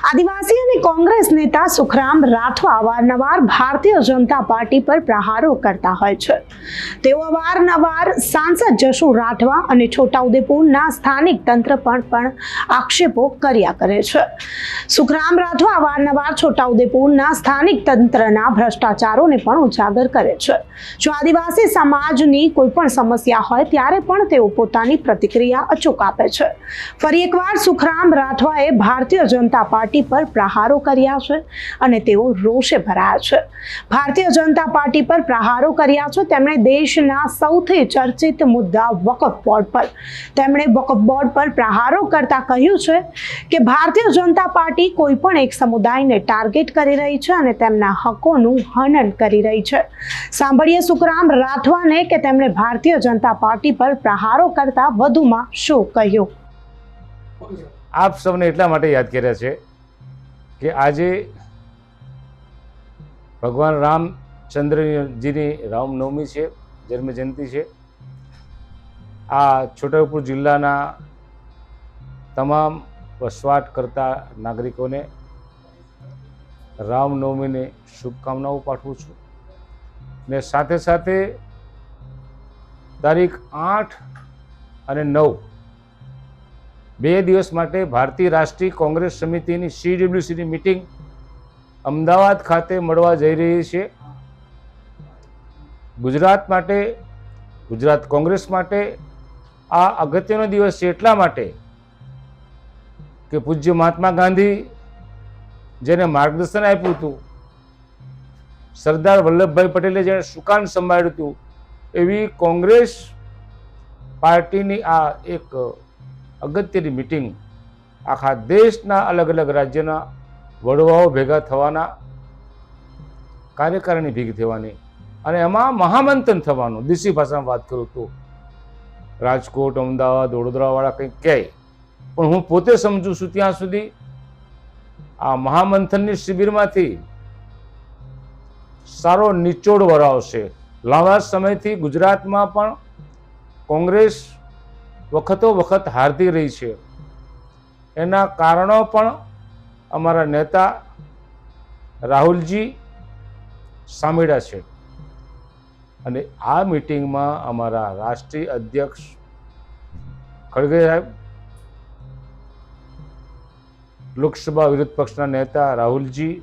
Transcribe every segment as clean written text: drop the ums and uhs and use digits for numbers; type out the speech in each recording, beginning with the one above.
આદિવાસી અને કોંગ્રેસ નેતા સુખરામ રાઠવા અવારનવાર ભારતીય જનતા પાર્ટી પર પ્રહારો કરતા હોય છે। તેઓ અવારનવાર સાંસદ જશુ રાઠવા અને છોટાઉદેપુરના સ્થાનિક તંત્ર પર પણ આક્ષેપો કર્યા કરે છે। સુખરામ રાઠવા અવારનવાર છોટાઉદેપુરના સ્થાનિક તંત્રના ભ્રષ્ટાચારોને પણ ઉજાગર કરે છે। જો આદિવાસી સમાજની કોઈ પણ સમસ્યા હોય ત્યારે પણ તેઓ પોતાની પ્રતિક્રિયા અચૂક આપે છે। ફરી એકવાર સુખરામ રાઠવાએ ભારતીય જનતા પાર્ટી પર પ્રહારો કર્યા છે અને તેઓ રોષે ભરાયા છે। ભારતીય જનતા પાર્ટી પર પ્રહારો કર્યા છે। તેમણે દેશના સૌથી ચર્ચિત મુદ્દા વકફ બોર્ડ પર પ્રહારો કરતા કહ્યું છે કે ભારતીય જનતા પાર્ટી કોઈ પણ એક સમુદાયને ટાર્ગેટ કરી રહી છે અને તેમના હકોનું હનન કરી રહી છે। સાંભળીએ સુખરામ રાઠવાને કે તેમણે ભારતીય જનતા પાર્ટી પર પ્રહારો કરતા વધુમાં શું કહ્યું। આપ સૌને એટલા માટે યાદ કર્યા છે કે આજે ભગવાન રામચંદ્રજીની રામનવમી છે, જન્મ જયંતિ છે। આ છોટાઉદેપુર જિલ્લાના તમામ વસવાટ કરતા નાગરિકોને રામનવમીની શુભકામનાઓ પાઠવું છું ને સાથે સાથે તારીખ 8 અને 9 બે દિવસ માટે ભારતીય રાષ્ટ્રીય કોંગ્રેસ સમિતિની CWCની મીટિંગ અમદાવાદ ખાતે મળવા જઈ રહી છે। ગુજરાત માટે, ગુજરાત કોંગ્રેસ માટે આ અગત્યનો દિવસ છે એટલા માટે કે પૂજ્ય મહાત્મા ગાંધી જેને માર્ગદર્શન આપ્યું હતું, સરદાર વલ્લભભાઈ પટેલે જેને સુકાન સંભાળ્યું હતું, એવી કોંગ્રેસ પાર્ટીની આ એક અગત્યની મીટિંગ આખા દેશના અલગ અલગ રાજ્યના વડવાઓ ભેગા થવાના, કાર્યકારિણી ભેગી થવાની અને એમાં મહામંથન થવાનું। દેશી ભાષામાં વાત કરું તો રાજકોટ, અમદાવાદ, વડોદરાવાળા કંઈક કહે, પણ હું પોતે સમજું છું ત્યાં સુધી આ મહામંથનની શિબિરમાંથી સારો નિચોડ વરાવશે। લાંબા સમયથી ગુજરાતમાં પણ કોંગ્રેસ વખતો વખત હારતી રહી છે, એના કારણો પણ અમારા નેતા રાહુલજી સાંભળ્યા છે અને આ મીટિંગમાં અમારા રાષ્ટ્રીય અધ્યક્ષ ખડગે સાહેબ, લોકસભા વિરોધ પક્ષના નેતા રાહુલજી,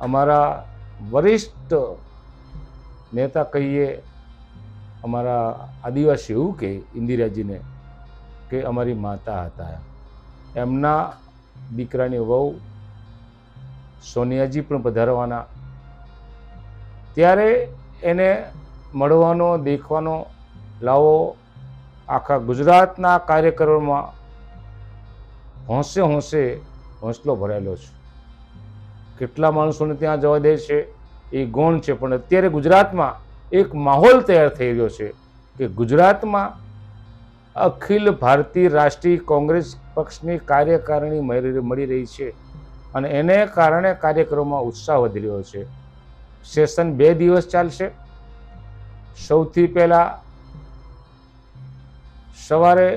અમારા વરિષ્ઠ નેતા કહીએ અમારા આદિવાસી એવું કે ઇન્દિરાજીને કે અમારી માતા હતા, એમના દીકરાની વહુ સોનિયાજી પણ પધારવાના, ત્યારે એને મળવાનો, દેખવાનો લાવો આખા ગુજરાતના કાર્યક્રમોમાં હોંશે હોંશે હોંસલો ભરાયેલો છે। કેટલા માણસોને ત્યાં જવા દે છે એ ગૌણ છે, પણ અત્યારે ગુજરાતમાં એક માહોલ તૈયાર થઈ રહ્યો છે કે ગુજરાતમાં અખિલ ભારતીય રાષ્ટ્રીય કોંગ્રેસ પક્ષની કાર્યકારિણી મળી રહી છે અને એને કારણે કાર્યક્રમમાં ઉત્સાહ વધી રહ્યો છે। સેશન 2 દિવસ ચાલશે। સૌથી પહેલા સવારે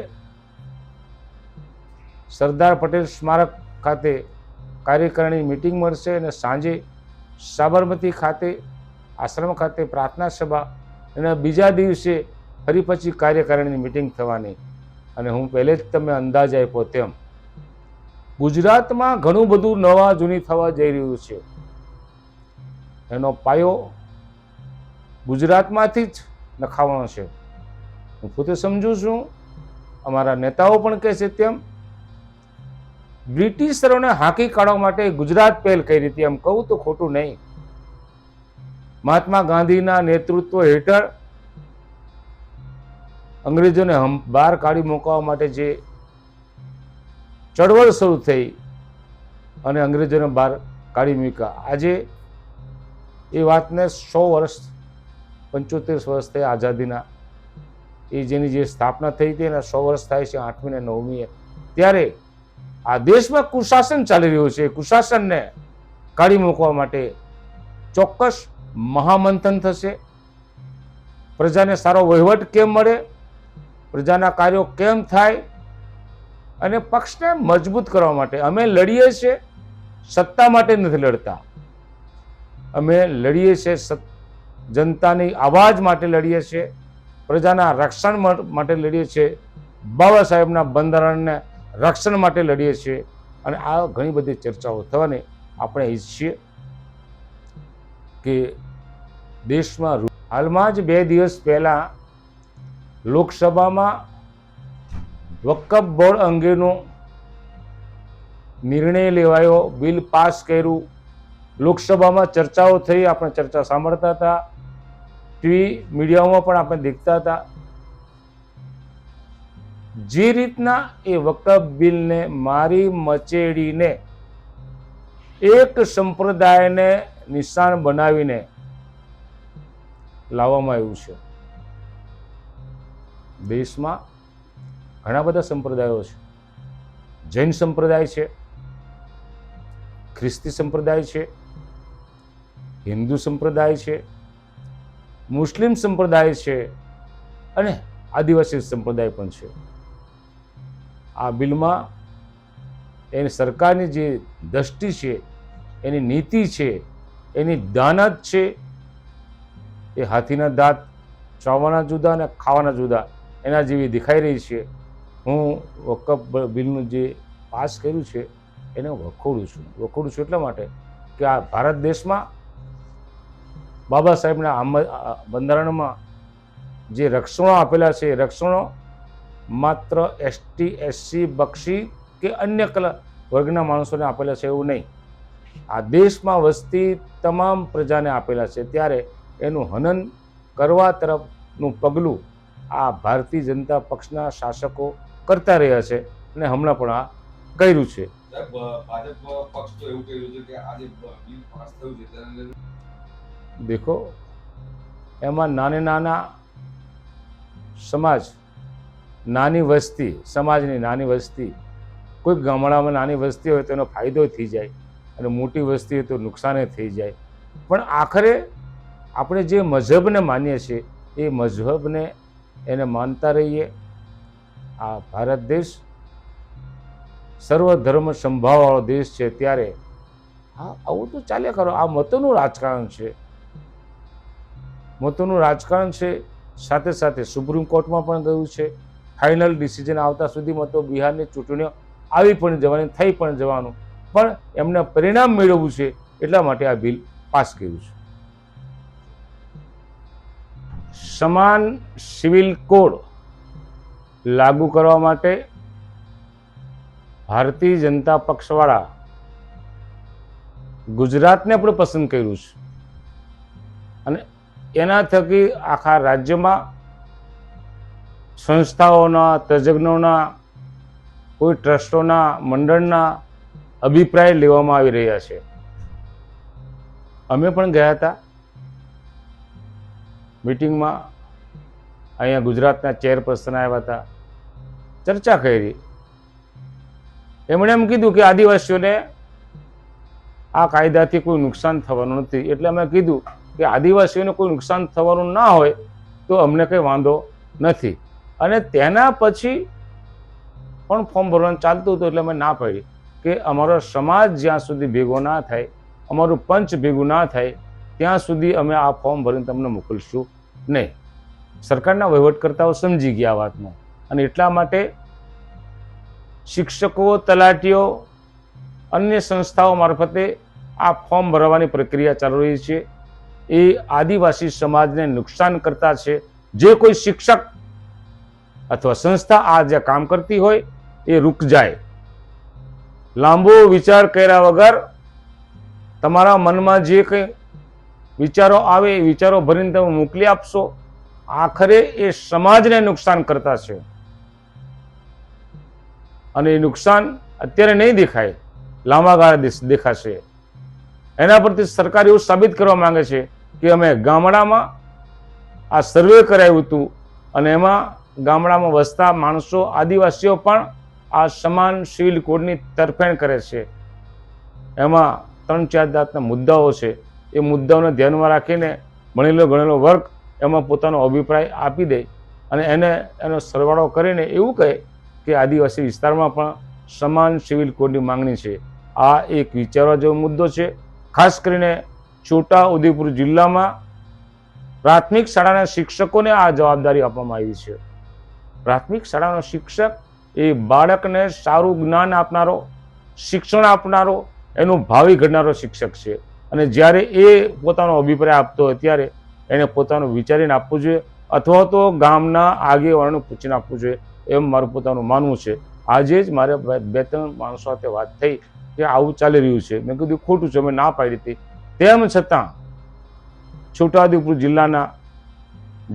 સરદાર પટેલ સ્મારક ખાતે કાર્યકારિણી મીટિંગ મળશે અને સાંજે સાબરમતી ખાતે આશ્રમ ખાતે પ્રાર્થના સભા અને બીજા દિવસે ફરી પછી કાર્યકારિણીની મીટિંગ થવાની। અને હું પહેલે જ તમે અંદાજ આપ્યો તેમ ગુજરાતમાં ઘણું બધું નવા જૂની થવા જઈ રહ્યું છે। એનો પાયો ગુજરાતમાંથી જ નખાવાનો છે। હું પોતે સમજું છું, અમારા નેતાઓ પણ કહે છે તેમ બ્રિટિશરોને હાંકી કાઢવા માટે ગુજરાત પહેલ કરી હતી, એમ કહું તો ખોટું નહીં। મહાત્મા ગાંધીના નેતૃત્વ હેઠળ અંગ્રેજોને બહાર કાઢી મૂકવા માટે જે ચળવળ શરૂ થઈ અને અંગ્રેજોને બહાર કાઢી મૂક્યા, આજે એ વાતને 100 વર્ષ 75 વર્ષ થયા આઝાદીના, એ જેની જે સ્થાપના થઈ હતી એના 100 વર્ષ થાય છે 8મી ને 9મીએ। ત્યારે આ દેશમાં કુશાસન ચાલી રહ્યું છે, કુશાસનને કાઢી મૂકવા માટે ચોક્કસ મહામંથન થશે। પ્રજાને સારો વહીવટ કેમ મળે, પ્રજાના કાર્યો કેમ થાય, અને પક્ષને મજબૂત કરવા માટે અમે લડીએ છીએ. સત્તા માટે નથી લડતા, અમે લડીએ છીએ જનતાની આવાજ માટે લડીએ છીએ, પ્રજાના રક્ષણ માટે લડીએ છીએ, બાબા સાહેબના બંધારણને રક્ષણ માટે લડીએ છીએ. અને આ ઘણી બધી ચર્ચાઓ થવાની આપણે ઈચ્છીએ કે દેશમાં હાલમાં જ 2 દિવસ પહેલા લોકસભામાં વકફ બોર્ડ અંગેનો નિર્ણય લેવાયો, બિલ પાસ કર્યું, લોકસભામાં ચર્ચાઓ થઈ, આપણે ચર્ચા સાંભળતા હતા, ટીવી મીડિયામાં પણ આપણે દેખતા હતા. જે રીતના એ વકફ બિલને મારી મચેડીને એક સંપ્રદાયને નિશાન બનાવીને લાવવામાં આવ્યું છે. દેશમાં ઘણા બધા સંપ્રદાયો છે. જૈન સંપ્રદાય છે, ખ્રિસ્તી સંપ્રદાય છે, હિન્દુ સંપ્રદાય છે, મુસ્લિમ સંપ્રદાય છે અને આદિવાસી સંપ્રદાય પણ છે. આ બિલમાં એની સરકારની જે દ્રષ્ટિ છે, એની નીતિ છે, એની દાનત છે, એ હાથીના દાંત ચાવવાના જુદા અને ખાવાના જુદા એના જેવી દેખાઈ રહી છે. હું વકફ બિલનું જે પાસ કર્યું છે એને વખોડું છું એટલા માટે કે આ ભારત દેશમાં બાબા સાહેબના બંધારણમાં જે રક્ષણો આપેલા છે, એ રક્ષણો માત્ર એસટી, એસસી, બક્ષી કે અન્ય વર્ગના માણસોને આપેલા છે એવું નહીં. આ દેશમાં વસતી તમામ પ્રજાને આપેલા છે. ત્યારે એનું હનન કરવા તરફનું પગલું આ ભારતીય જનતા પક્ષના શાસકો કરતા રહ્યા છે અને હમણાં પણ આ કર્યું છે. ભાજપ પક્ષ તો એવું કહ્યું છે કે આજે બિલ પાસ થયું છે તેને દેખો, એમાં નાના સમાજ, નાની વસ્તી, સમાજની નાની વસ્તી, કોઈ ગામડામાં નાની વસ્તી હોય તો એનો ફાયદો થઈ જાય અને મોટી વસ્તી હોય તો નુકસાન થઈ જાય. પણ આખરે આપણે જે મઝહબને માનીએ છીએ એ મઝહબને એને માનતા રહીએ. આ ભારત દેશ સર્વધર્મ સંભાવવાળો દેશ છે, ત્યારે હા આવું તો ચાલ્યા કરો. આ મતોનું રાજકારણ છે, મતોનું રાજકારણ છે. સાથે સાથે સુપ્રીમ કોર્ટમાં પણ ગયું છે. ફાઇનલ ડિસિઝન આવતા સુધીમાં તો બિહારની ચૂંટણીઓ આવી પણ જવાની, થઈ પણ જવાનું, પણ એમને પરિણામ મેળવવું છે એટલા માટે આ બિલ પાસ કર્યું છે. સમાન સિવિલ કોડ લાગુ કરવા માટે ભારતીય જનતા પક્ષવાળા ગુજરાતને પણ પસંદ કર્યું છે અને એના થકી આખા રાજ્યમાં સંસ્થાઓના, તજજ્ઞોના, કોઈ ટ્રસ્ટોના, મંડળના અભિપ્રાય લેવામાં આવી રહ્યા છે. અમે પણ ગયા હતા મીટિંગમાં. અહીંયા ગુજરાતના ચેરપર્સન આવ્યા હતા, ચર્ચા કરી. એમણે એમ કીધું કે આદિવાસીઓને આ કાયદાથી કોઈ નુકસાન થવાનું નથી. એટલે અમે કીધું કે આદિવાસીઓને કોઈ નુકસાન થવાનું ના હોય તો અમને કંઈ વાંધો નથી. અને તેના પછી પણ ફોર્મ ભરવાનું ચાલતું હતું એટલે અમે ના પાડી કે અમારો સમાજ જ્યાં સુધી ભેગો ના થાય, અમારું પંચ ભેગું ના થાય ત્યાં સુધી અમે આ ફોર્મ ભરીને તમને મોકલશું નહીં. સરકારના વહીવટકર્તાઓ સમજી ગયા આ વાતને અને એટલા માટે શિક્ષકો, તલાટીઓ, અન્ય સંસ્થાઓ મારફતે આ ફોર્મ ભરવાની પ્રક્રિયા ચાલુ રહી છે. એ આદિવાસી સમાજને નુકસાન કરતા છે. જે કોઈ શિક્ષક અથવા સંસ્થા આ જે કામ કરતી હોય એ રૂક જાય. લાંબો વિચાર કર્યા વગર તમારા મનમાં જે કંઈ વિચારો આવે એ વિચારો ભરીને તમે મોકલી આપશો, આખરે એ સમાજને નુકસાન કરતા છે. અને એ નુકસાન અત્યારે નહીં દેખાય, લાંબા ગાળે દેખાશે. એના પરથી સરકાર એવું સાબિત કરવા માંગે છે કે અમે ગામડામાં આ સર્વે કરાવ્યું હતું અને એમાં ગામડામાં વસતા માણસો, આદિવાસીઓ પણ આ સમાન સિવિલ કોડની તરફેણ કરે છે. એમાં 3-4 જાતના મુદ્દાઓ છે. એ મુદ્દાઓને ધ્યાનમાં રાખીને ભણેલો ગણેલો વર્ગ એમાં પોતાનો અભિપ્રાય આપી દે અને એનો સરવાળો કરીને એવું કહે કે આદિવાસી વિસ્તારમાં પણ સમાન સિવિલ કોડની માંગણી છે. આ એક વિચારવા જેવો મુદ્દો છે. ખાસ કરીને છોટા ઉદેપુર જિલ્લામાં પ્રાથમિક શાળાના શિક્ષકોને આ જવાબદારી આપવામાં આવી છે. પ્રાથમિક શાળાનો શિક્ષક એ બાળકને સારું જ્ઞાન આપનારો, શિક્ષણ આપનારો, એનું ભાવિ ઘડનારો શિક્ષક છે. અને જ્યારે એ પોતાનો અભિપ્રાય આપતો હોય ત્યારે એને પોતાનું વિચારીને આપવું જોઈએ, અથવા તો ગામના આગેવાનોને પૂછીને આપવું જોઈએ, એમ મારું પોતાનું માનવું છે. આજે જ મારે 2-3 માણસો સાથે વાત થઈ કે આવું ચાલી રહ્યું છે. મેં કીધું ખોટું છે, મેં ના પાડી હતી. તેમ છતાં છોટાઉદેપુર જિલ્લાના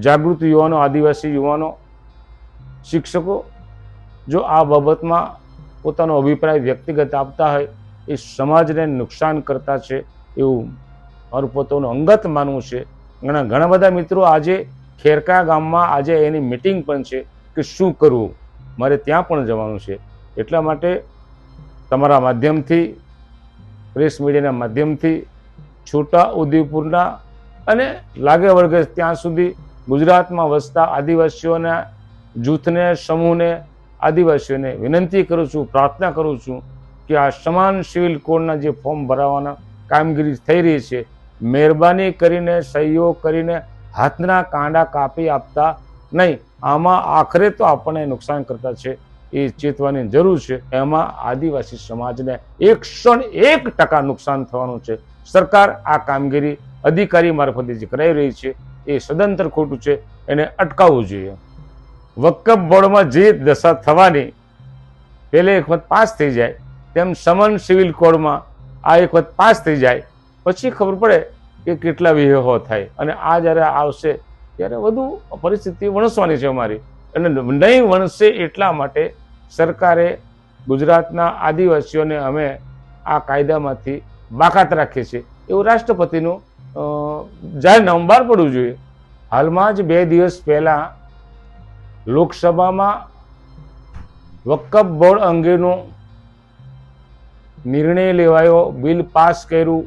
જાગૃત યુવાનો, આદિવાસી યુવાનો, શિક્ષકો જો આ બાબતમાં પોતાનો અભિપ્રાય વ્યક્તિગત આપતા હોય, એ સમાજને નુકસાન કરતા છે એવું મારું પોતાનું અંગત માનવું છે. ઘણા બધા મિત્રો આજે ખેરકા ગામમાં આજે એની મિટિંગ પણ છે કે શું કરવું, મારે ત્યાં પણ જવાનું છે. એટલા માટે તમારા માધ્યમથી, પ્રેસ મીડિયાના માધ્યમથી છોટા ઉદેપુરના અને લાગે વળગે ત્યાં સુધી ગુજરાતમાં વસતા આદિવાસીઓના જૂથને, સમૂહને, આદિવાસીઓને વિનંતી કરું છું, પ્રાર્થના કરું છું કે આ સમાન સિવિલ કોડના જે ફોર્મ ભરાવાના કામગીરી થઈ રહી છે, મહેરબાની કરીને, સહયોગ કરીને હાથના કાંડા કાપી આપતા નહીં. આમાં આખરે તો આપણને નુકસાન કરતા છે, એ ચેતવાની જરૂર છે. એમાં આદિવાસી સમાજને 101% નુકસાન થવાનું છે. સરકાર આ કામગીરી અધિકારી મારફતે જે કરાઈ રહી છે એ સદંતર ખોટું છે, એને અટકાવવું જોઈએ. વકફ બોર્ડમાં જે દશા થવાની પહેલે એક વખત પાસ થઈ જાય, તેમ સમન સિવિલ કોડમાં આ એક વખત પાસ થઈ જાય પછી ખબર પડે કે કેટલા વિહેહો થાય. અને આ જ્યારે આવશે ત્યારે વધુ પરિસ્થિતિ વણસવાની છે અમારી, અને નહીં વણસે એટલા માટે સરકારે ગુજરાતના આદિવાસીઓને અમે આ કાયદામાંથી બાકાત રાખીએ છીએ એવું રાષ્ટ્રપતિનું જાહેરનામું બહાર પડવું જોઈએ. હાલમાં જ 2 દિવસ પહેલા લોકસભામાં વકફ બોર્ડ અંગેનો નિર્ણય લેવાયો, બિલ પાસ કર્યું,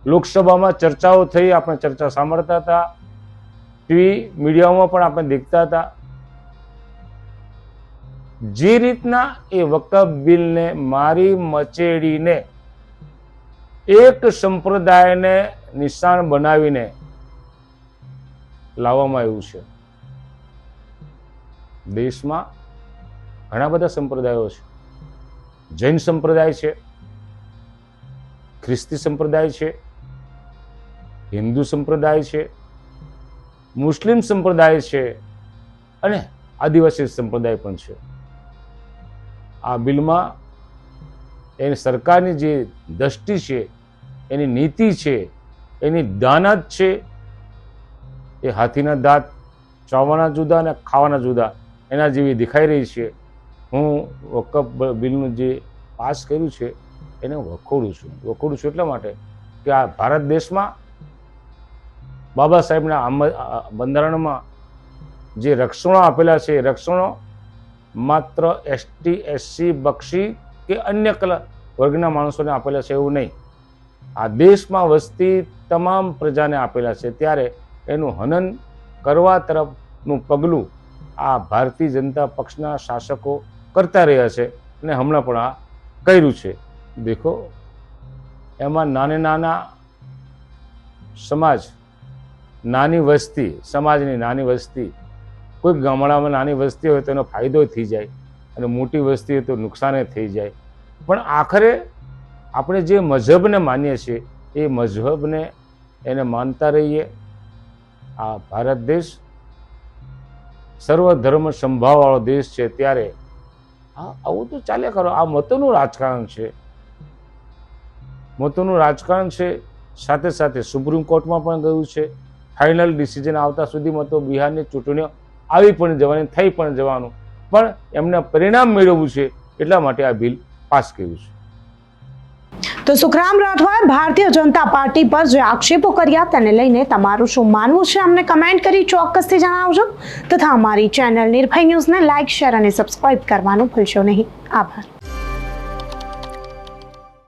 લોકસભામાં ચર્ચાઓ થઈ, આપણે ચર્ચા સાંભળતા હતા, ટીવી મીડિયામાં પણ આપણે દેખતા હતા. જે રીતના એ વકફ બિલને મારી મચેડીને એક સંપ્રદાયને નિશાન બનાવીને લાવવામાં આવ્યું છે. દેશમાં ઘણા બધા સંપ્રદાયો છે. જૈન સંપ્રદાય છે, ખ્રિસ્તી સંપ્રદાય છે, હિન્દુ સંપ્રદાય છે, મુસ્લિમ સંપ્રદાય છે અને આદિવાસી સંપ્રદાય પણ છે. આ બિલમાં એની સરકારની જે દ્રષ્ટિ છે, એની નીતિ છે, એની દાનત છે, એ હાથીના દાંત ચાવવાના જુદા અને ખાવાના જુદા એના જેવી દેખાઈ રહી છે. હું વકફ બિલનું જે પાસ કર્યું છે એને વખોડું છું એટલા માટે કે આ ભારત દેશમાં બાબા સાહેબના બંધારણમાં જે રક્ષણો આપેલા છે, એ રક્ષણો માત્ર એસટી, એસસી, બક્ષી કે અન્ય વર્ગના માણસોને આપેલા છે એવું નહીં. આ દેશમાં વસતી તમામ પ્રજાને આપેલા છે. ત્યારે એનું હનન કરવા તરફનું પગલું આ ભારતીય જનતા પક્ષના શાસકો કરતા રહ્યા છે અને હમણાં પણ આ કર્યું છે. દેખો, એમાં નાના સમાજ, નાની વસ્તી, સમાજની નાની વસ્તી, કોઈ ગામડામાં નાની વસ્તી હોય તો એનો ફાયદો થઈ જાય અને મોટી વસ્તી હોય તો નુકસાન થઈ જાય. પણ આખરે આપણે જે મઝહબને માનીએ છીએ એ મઝહબને એને માનતા રહીએ. આ ભારત દેશ સર્વધર્મ સંભાવવાળો દેશ છે, ત્યારે આવું તો ચાલ્યા કરો. આ મતોનું રાજકારણ છે, મતોનું રાજકારણ છે. સાથે સાથે સુપ્રીમ કોર્ટમાં પણ ગયું છે. ફાઇનલ ડિસિઝન આવતા સુધીમાં તો બિહારની ચૂંટણીઓ આવી પણ જવાની, થઈ પણ જવાનું, પણ એમને પરિણામ મેળવવું છે એટલા માટે આ બિલ પાસ કર્યું છે. તો સુખરામ રાઠવાએ ભારતીય જનતા પાર્ટી પર જે આક્ષેપો કર્યા તેને લઈને તમારું શું માનવું છે અમને કમેન્ટ કરી ચોક્કસથી જણાવજો. તથા અમારી ચેનલ નિર્ભય ન્યૂઝને લાઇક, શેર અને સબસ્ક્રાઇબ કરવાનું ભૂલશો નહીં. આભાર.